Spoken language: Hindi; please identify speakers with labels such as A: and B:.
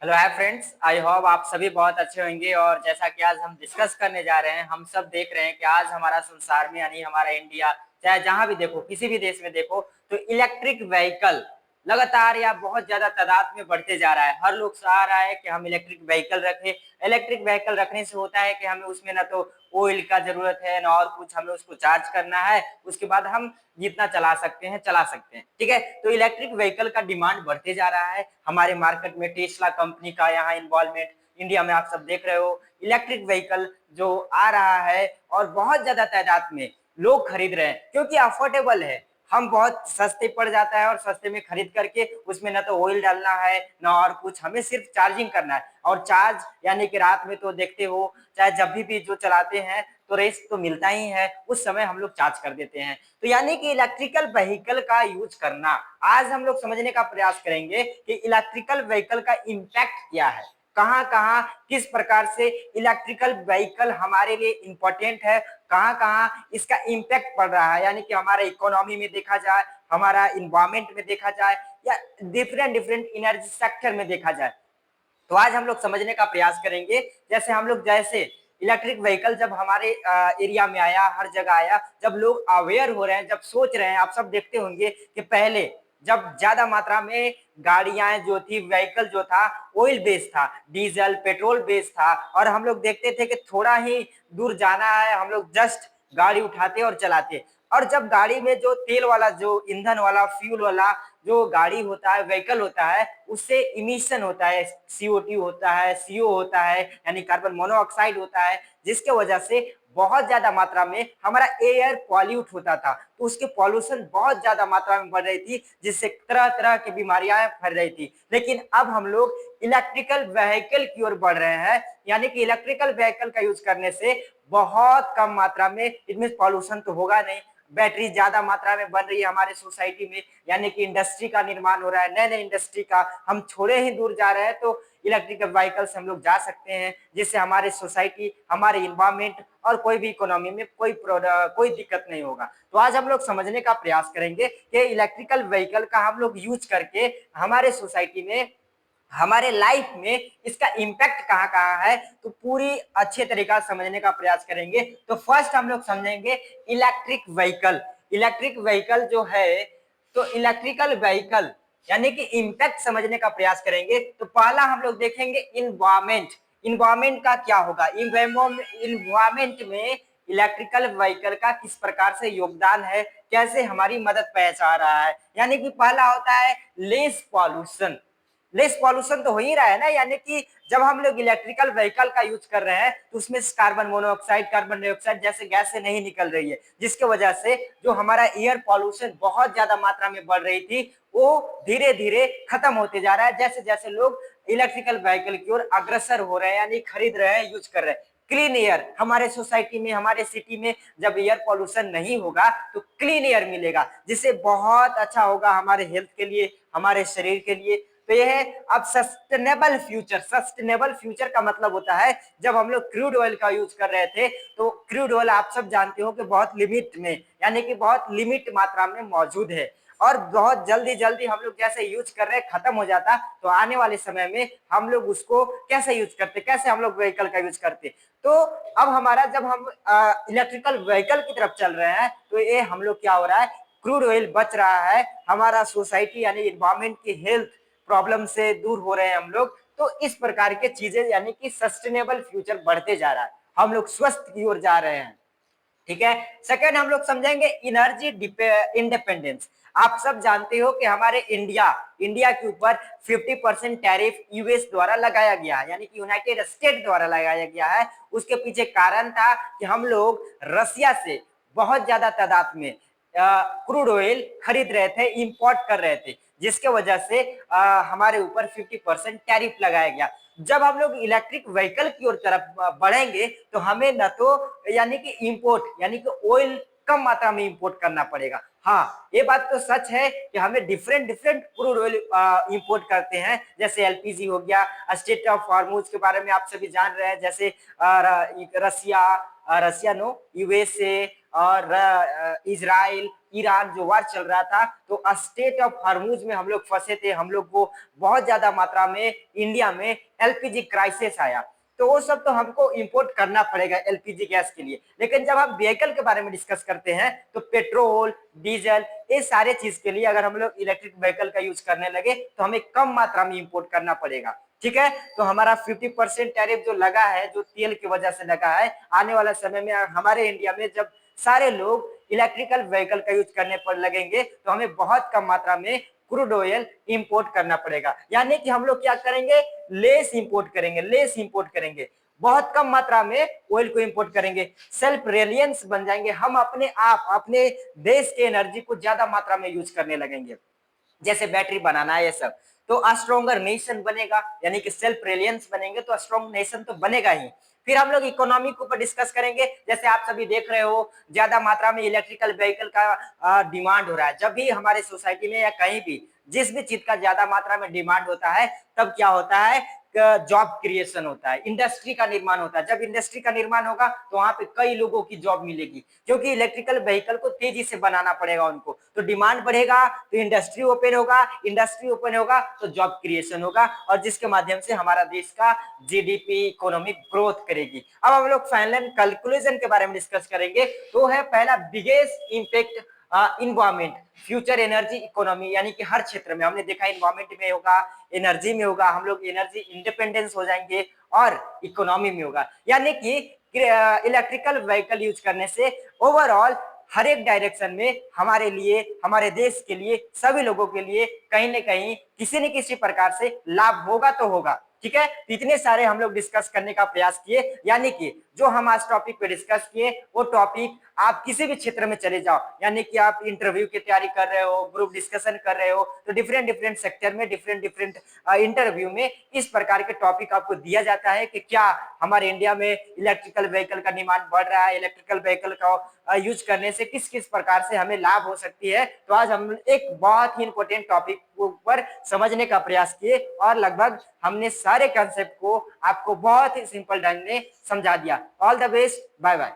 A: Hello hi friends, I hope आप सभी बहुत अच्छे होंगे। और जैसा कि आज हम डिस्कस करने जा रहे हैं, हम सब देख रहे हैं कि आज हमारा संसार में यानी हमारा इंडिया, चाहे जहां भी देखो, किसी भी देश में देखो, तो इलेक्ट्रिक व्हीकल लगातार या बहुत ज्यादा तादाद में बढ़ते जा रहा है। हर लोग चाह रहा है कि हम इलेक्ट्रिक व्हीकल रखें। इलेक्ट्रिक व्हीकल रखने से होता है कि हमें उसमें ना तो ऑयल का जरूरत है ना और कुछ, हमें उसको चार्ज करना है, उसके बाद हम जितना चला सकते हैं चला सकते हैं। ठीक है, तो इलेक्ट्रिक व्हीकल का डिमांड बढ़ते जा रहा है। हमारे मार्केट में टेस्ला कंपनी का यहाँ इन्वॉल्वमेंट इंडिया में आप सब देख रहे हो। इलेक्ट्रिक व्हीकल जो आ रहा है और बहुत ज्यादा तादाद में लोग खरीद रहे हैं क्योंकि अफोर्डेबल है। हम बहुत सस्ते पड़ जाता है और सस्ते में खरीद करके उसमें ना तो ऑयल डालना है ना और कुछ, हमें सिर्फ चार्जिंग करना है। और चार्ज यानी कि रात में तो देखते हो, चाहे जब भी जो चलाते हैं तो रेस्ट तो मिलता ही है, उस समय हम लोग चार्ज कर देते हैं। तो यानी कि इलेक्ट्रिकल व्हीकल का यूज करना, आज हम लोग समझने का प्रयास करेंगे कि इलेक्ट्रिकल व्हीकल का इम्पैक्ट क्या है, कहां कहां किस प्रकार से इलेक्ट्रिकल व्हीकल हमारे लिए इंपॉर्टेंट है, कहां कहां इसका इम्पैक्ट पड़ रहा है, यानी कि हमारे इकोनॉमी में देखा जाए, हमारा इन्वायरमेंट में देखा जाए, या डिफरेंट डिफरेंट एनर्जी सेक्टर में देखा जाए। तो आज हम लोग समझने का प्रयास करेंगे। जैसे इलेक्ट्रिक व्हीकल जब हमारे एरिया में आया, हर जगह आया, जब लोग अवेयर हो रहे हैं, जब सोच रहे हैं, आप सब देखते होंगे कि पहले जब ज्यादा मात्रा में गाड़ियां जो थी, व्हीकल जो था, ऑयल बेस्ड था, डीजल पेट्रोल बेस्ड था, और हम लोग देखते थे कि थोड़ा ही दूर जाना है, हम लोग जस्ट गाड़ी उठाते और चलाते। और जब गाड़ी में जो तेल वाला, जो ईंधन वाला, फ्यूल वाला जो गाड़ी होता है, व्हीकल होता है, उससे इमिशन होता है, सीओ2 होता है, सीओ होता है, यानी कार्बन मोनोऑक्साइड होता है, जिसके वजह से बहुत ज्यादा मात्रा में हमारा एयर पॉल्यूट होता था। तो उसके पॉल्यूशन बहुत ज्यादा मात्रा में बढ़ रही थी, जिससे तरह तरह की बीमारियां फैल रही थी। लेकिन अब हम लोग इलेक्ट्रिकल व्हीकल की ओर बढ़ रहे हैं, यानी कि इलेक्ट्रिकल व्हीकल का यूज करने से बहुत कम मात्रा में, इनमें पॉल्यूशन तो होगा नहीं, बैटरी ज्यादा मात्रा में बन रही है हमारे सोसाइटी में, यानी कि इंडस्ट्री का निर्माण हो रहा है, नए नए इंडस्ट्री का। हम थोड़े ही दूर जा रहे हैं तो इलेक्ट्रिकल व्हीकल से हम लोग जा सकते हैं, जिससे हमारे सोसाइटी, हमारे इन्वायरमेंट और कोई भी इकोनॉमी में कोई दिक्कत नहीं होगा। तो आज हम लोग समझने का प्रयास करेंगे कि इलेक्ट्रिकल व्हीकल का हम लोग यूज करके हमारे सोसाइटी में, हमारे लाइफ में इसका इम्पैक्ट कहाँ कहाँ है, तो पूरी अच्छे तरीका से समझने का प्रयास करेंगे। तो फर्स्ट हम लोग समझेंगे इलेक्ट्रिक व्हीकल। इलेक्ट्रिक व्हीकल जो है, तो इलेक्ट्रिकल व्हीकल यानी कि इम्पैक्ट समझने का प्रयास करेंगे। तो पहला हम लोग देखेंगे इन्वायरमेंट। इन्वायरमेंट का क्या होगा, इन्वायरमेंट में इलेक्ट्रिकल व्हीकल का किस प्रकार से योगदान है, कैसे हमारी मदद पहुंचा रहा है। यानी कि पहला होता है लेस पॉल्यूशन। लेस पॉल्यूशन तो हो ही रहा है ना, यानी कि जब हम लोग इलेक्ट्रिकल व्हीकल का यूज कर रहे हैं तो उसमें कार्बन मोनोऑक्साइड, कार्बन डाइऑक्साइड जैसे गैस से नहीं निकल रही है, जिसके वजह से जो हमारा एयर पॉल्यूशन बहुत ज्यादा मात्रा में बढ़ रही थी, वो धीरे धीरे खत्म होते जा रहा है, जैसे जैसे लोग इलेक्ट्रिकल व्हीकल की ओर अग्रसर हो रहे हैं, यानी खरीद रहे हैं, यूज कर रहे हैं। क्लीन एयर हमारे सोसाइटी में, हमारे सिटी में जब एयर पॉल्यूशन नहीं होगा तो क्लीन एयर मिलेगा, जिससे बहुत अच्छा होगा हमारे हेल्थ के लिए, हमारे शरीर के लिए। तो यह है अब सस्टेनेबल फ्यूचर। सस्टेनेबल फ्यूचर का मतलब होता है, जब हम लोग क्रूड ऑयल का यूज कर रहे थे, तो क्रूड ऑयल आप सब जानते हो कि बहुत लिमिट में, यानी कि बहुत लिमिट मात्रा में मौजूद है, और बहुत जल्दी जल्दी हम लोग जैसे यूज कर रहे हैं खत्म हो जाता। तो आने वाले समय में हम लोग उसको कैसे यूज करते, कैसे हम लोग व्हीकल का यूज करते। तो अब हमारा, जब हम इलेक्ट्रिकल व्हीकल की तरफ चल रहे हैं, तो ये हम लोग क्या हो रहा है, क्रूड ऑयल बच रहा है, हमारा सोसाइटी यानी इन्वायरमेंट की हेल्थ प्रॉब्लम से दूर हो रहे हैं हम लोग। तो इस प्रकार के चीजें, यानी कि सस्टेनेबल फ्यूचर बढ़ते जा रहा है, हम लोग स्वस्थ की ओर जा रहे हैं। ठीक है, सेकंड हम लोग समझेंगे एनर्जी इंडिपेंडेंस। आप सब जानते हो कि हमारे इंडिया इंडिया के ऊपर 50% टैरिफ यूएस द्वारा लगाया गया है, यानी कि यूनाइटेड स्टेट द्वारा लगाया गया है। उसके पीछे कारण था कि हम लोग रसिया से बहुत ज्यादा तादाद में क्रूड ऑयल खरीद रहे थे, इंपोर्ट कर रहे थे, जिसके वजह से हमारे ऊपर 50% टैरिफ लगाया गया। जब हम लोग इलेक्ट्रिक व्हीकल की ओर तरफ बढ़ेंगे तो हमें न तो यानी कि इंपोर्ट, यानी कि ऑयल कम मात्रा में इंपोर्ट करना पड़ेगा। हाँ, ये बात तो सच है कि हमें different different crude oil import करते हैं, जैसे एलपीजी हो गया, स्टेट ऑफ हॉर्मुज के बारे में आप सभी जान रहे हैं, जैसे रसिया, रसिया नो यूएसए, और इजराइल ईरान जो वार चल रहा था, तो स्टेट ऑफ हॉर्मुज में हम लोग फंसे थे। हम लोग को बहुत ज्यादा मात्रा में इंडिया में एलपीजी क्राइसिस आया, तो वो सब तो हमको इंपोर्ट करना पड़ेगा एलपीजी गैस के लिए। लेकिन जब हम व्हीकल के बारे में डिस्कस करते हैं तो पेट्रोल डीजल ये सारे चीज के लिए अगर हम लोग इलेक्ट्रिक व्हीकल का यूज करने लगे तो हमें कम मात्रा में इंपोर्ट करना पड़ेगा। ठीक है, तो हमारा 50% टैरिफ जो लगा है, जो तेल की वजह से लगा है, आने वाला समय में हमारे इंडिया में जब सारे लोग इलेक्ट्रिकल व्हीकल का यूज करने पर लगेंगे तो हमें बहुत कम मात्रा में क्रूड ऑयल इंपोर्ट करना पड़ेगा। यानी कि हम लोग क्या करेंगे, लेस इंपोर्ट करेंगे, बहुत कम मात्रा में ऑयल को इंपोर्ट करेंगे, सेल्फ रिलायंस बन जाएंगे। हम अपने आप अपने देश के एनर्जी को ज्यादा मात्रा में यूज करने लगेंगे, जैसे बैटरी बनाना है ये सब, तो स्ट्रॉन्गर नेशन बनेगा। यानी कि सेल्फ रिलायंस बनेंगे तो स्ट्रॉन्ग नेशन तो बनेगा ही। फिर हम लोग इकोनॉमी के ऊपर डिस्कस करेंगे। जैसे आप सभी देख रहे हो ज्यादा मात्रा में इलेक्ट्रिकल व्हीकल का डिमांड हो रहा है। जब भी हमारे सोसाइटी में या कहीं भी जिस भी चीज का ज्यादा मात्रा में डिमांड होता है तब क्या होता है, जॉब क्रिएशन होता है, इंडस्ट्री का निर्माण होता है। जब इंडस्ट्री का निर्माण होगा तो वहां पे कई लोगों की जॉब मिलेगी, क्योंकि इलेक्ट्रिकल व्हीकल को तेजी से बनाना पड़ेगा उनको, तो डिमांड बढ़ेगा तो इंडस्ट्री ओपन होगा, इंडस्ट्री ओपन होगा तो जॉब क्रिएशन होगा, और जिसके माध्यम से हमारा देश का जीडीपी इकोनॉमिक ग्रोथ करेगी। अब हम लोग फाइनल कंक्लूजन के बारे में डिस्कस करेंगे, तो है पहला biggest impact environment, future energy economy. यानी कि हर क्षेत्र में हमने देखा इन्वायरमेंट में होगा, एनर्जी में होगा, हम लोग एनर्जी इंडिपेंडेंस हो जाएंगे, और इकोनॉमी में होगा। यानी कि इलेक्ट्रिकल व्हीकल यूज करने से ओवरऑल हर एक डायरेक्शन में हमारे लिए, हमारे देश के लिए, सभी लोगों के लिए कहीं न कहीं किसी न किसी प्रकार से लाभ होगा तो होगा। ठीक है, तो इतने सारे हम लोग डिस्कस करने का प्रयास किए। यानी कि जो हम आज टॉपिक पे डिस्कस किए वो टॉपिक आप किसी भी क्षेत्र में चले जाओ, यानी कि आप इंटरव्यू की तैयारी कर रहे हो, ग्रुप डिस्कशन कर रहे हो, तो डिफरेंट डिफरेंट सेक्टर में डिफरेंट डिफरेंट इंटरव्यू में इस प्रकार के टॉपिक आपको दिया जाता है कि क्या हमारे इंडिया में इलेक्ट्रिकल व्हीकल का डिमांड बढ़ रहा है, इलेक्ट्रिकल व्हीकल का यूज करने से किस किस प्रकार से हमें लाभ हो सकती है। तो आज हम एक बहुत ही इंपॉर्टेंट टॉपिक पर समझने का प्रयास किए, और लगभग हमने सारे कंसेप्ट को आपको बहुत ही सिंपल ढंग में समझा दिया। All the best, bye bye.